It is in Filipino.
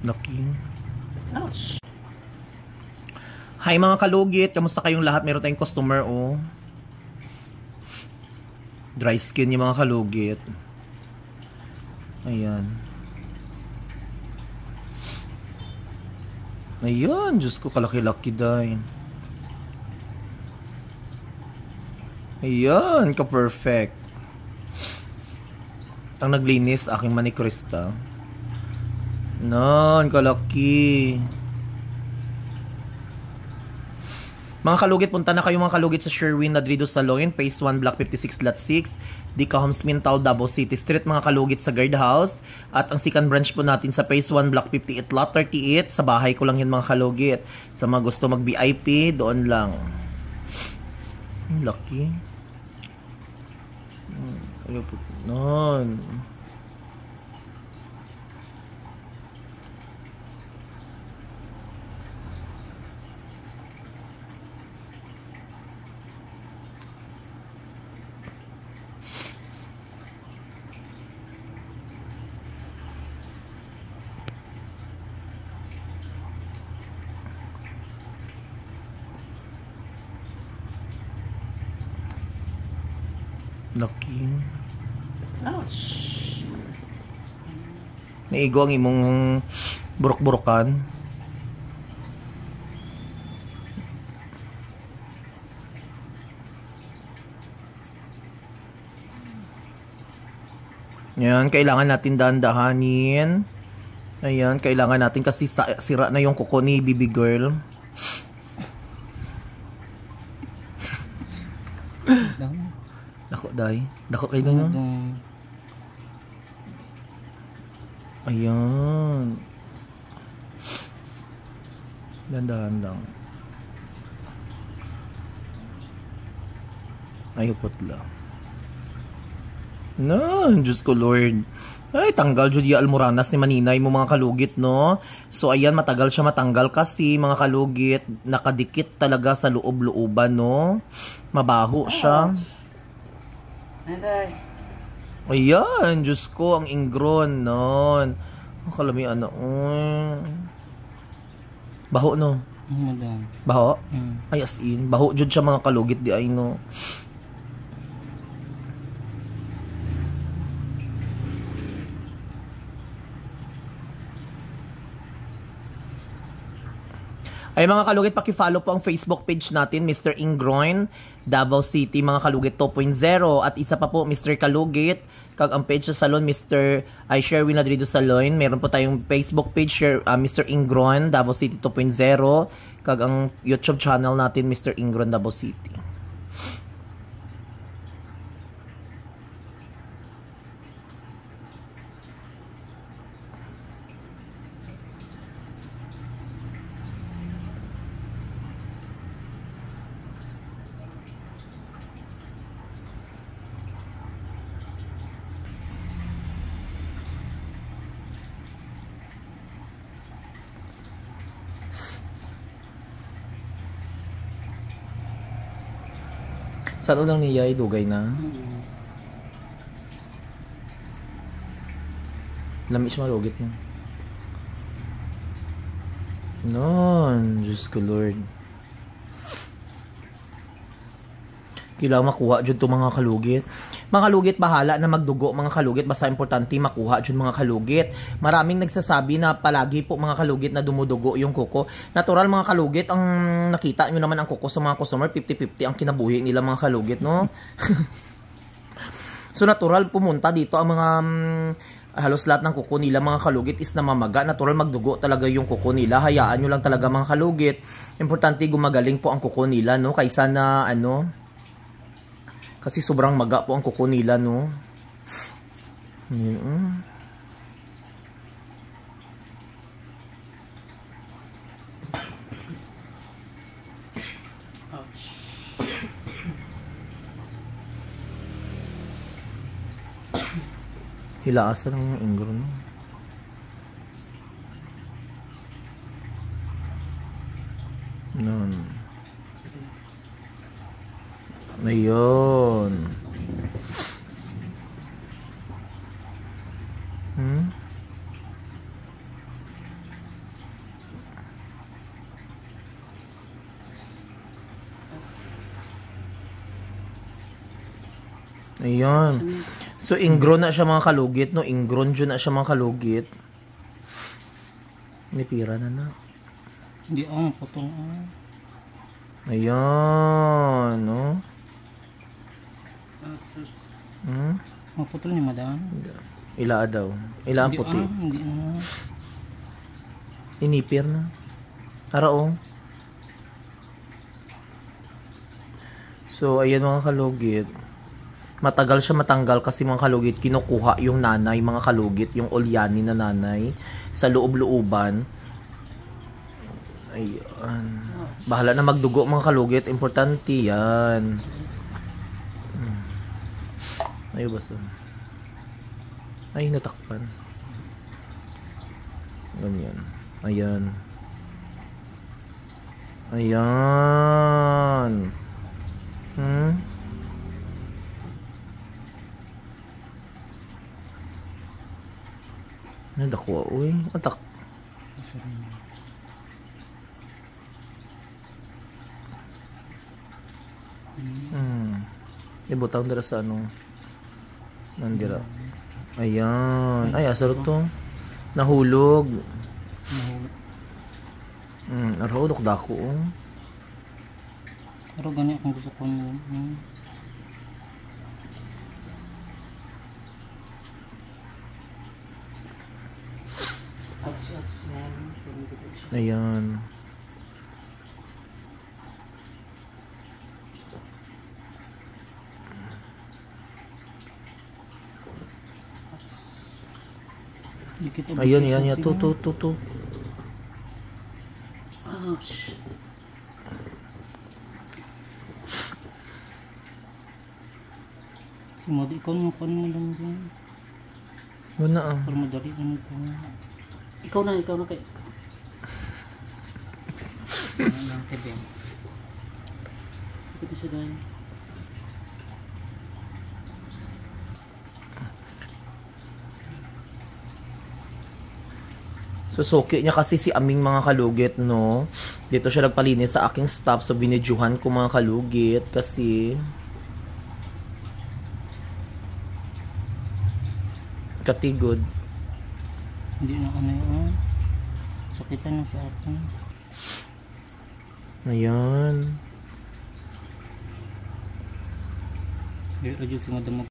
Lucky. Ouch. Hi mga kalugit, kamusta kayong lahat? Meron tayong customer, oh. Dry skin yung mga kalugit. Ayan. Ayan, Diyos ko, kalaki-laki dahil. Ayan, ka-perfect. Ang naglinis, aking manikrista. Nan, kalaki. Mga kalugit, punta na kayo mga kalugit sa Sherwin Ladrido Salon, Phase 1, Block 56, Lot 6, Dica Homes, Mintal, Davao City Street, mga kalugit sa guardhouse. At ang second branch po natin sa Phase 1, Block 58, Lot 38. Sa bahay ko lang yun mga kalugit. Sa mga gusto mag-VIP, doon lang. Lucky. Non. Lucky. Ouch. Naigo ang imong burok-burokan. Yan, kailangan natin dahan-dahanin. Ayan, kailangan natin kasi sira na yung kuko ni baby girl. Dako day. Dako kayo ganyan. Ayan. Dandahan lang. Ayupot lang. No, Diyos ko Lord. Ay, tanggal Julia Almoranas ni Maninay mo mga kalugit, no? So, ayan, matagal siya matanggal kasi mga kalugit. Nakadikit talaga sa loob-looban, no? Mabaho siya. Ayan, Diyos ko, ang ingron, non. Ang kalami, ano, baho, no? Baho? Ay, as in, baho jud siya mga kalugit, di ay, no? Ay mga kalugit, paki-follow po ang Facebook page natin, Mr. Ingroin, Davao City, mga kalugit 2.0. At isa pa po, Mr. Kalugit, kag ang page sa salon, Sherwin Ladrido Salon. Meron po tayong Facebook page, Mr. Ingroin, Davao City 2.0. Kag ang YouTube channel natin, Mr. Ingroin, Davao City. Saan ulang niya dugay na? Lami siya malugit niya. Non, Diyos ko Lord. Kailangan makuha dyan ito mga kalugit. Mga kalugit, bahala na magdugo mga kalugit. Basta importante makuha dyan mga kalugit. Maraming nagsasabi na palagi po mga kalugit na dumudugo yung kuko. Natural mga kalugit, ang nakita nyo naman ang kuko sa mga customer, 50-50 ang kinabuhi nila mga kalugit, no? So natural pumunta dito ang mga halos lahat ng kuko nila mga kalugit is namamaga. Natural magdugo talaga yung kuko nila. Hayaan nyo lang talaga mga kalugit. Importante gumagaling po ang kuko nila, no? Kaysa na ano, kasi sobrang maga po ang kuko nila, no? Yan, Hilaasan ng ingron. Nun. Ayun. Ayan. So, ingrown na siya mga kalugit, no? Ingrown dyan na siya mga kalugit. Nipira na na. Hindi ang putol. Ayan, no? Maputol ni madam. Ila daw. Ila ang puti. Hindi na. Inipir na. Araw. So, ayan mga kalugit. Matagal siya matanggal kasi mga kalugit, kinukuha yung nanay, mga kalugit, yung olyani na nanay, sa loob-looban. Ayan. Bahala na magdugo mga kalugit. Importante yan. Ayaw ba so? Ay, natakpan. Ganyan. Ayan. Ayan. Nadakwa, uy. Atak. Ibutang dira sa ano. Nandira. Ayan. Ay, asar to. Nahulog. Araw, dako. Pero ganyan kung gusto ko mo. Ayan. Ayan, yan, yan. To. Ouch. Si Madi, ikaw mo lang dyan. Wala ah. Para madali naman ko. Ikaw na kay. Ano tabi? Sakit siya dahil. Susuki niya kasi si aming mga kalugit, no? Dito siya nagpalinis sa aking staff. So, binidjuhan ko mga kalugit kasi katigod. Hindi na ano yun. Sakitan na sa atin. Ayan. Hindi, si madam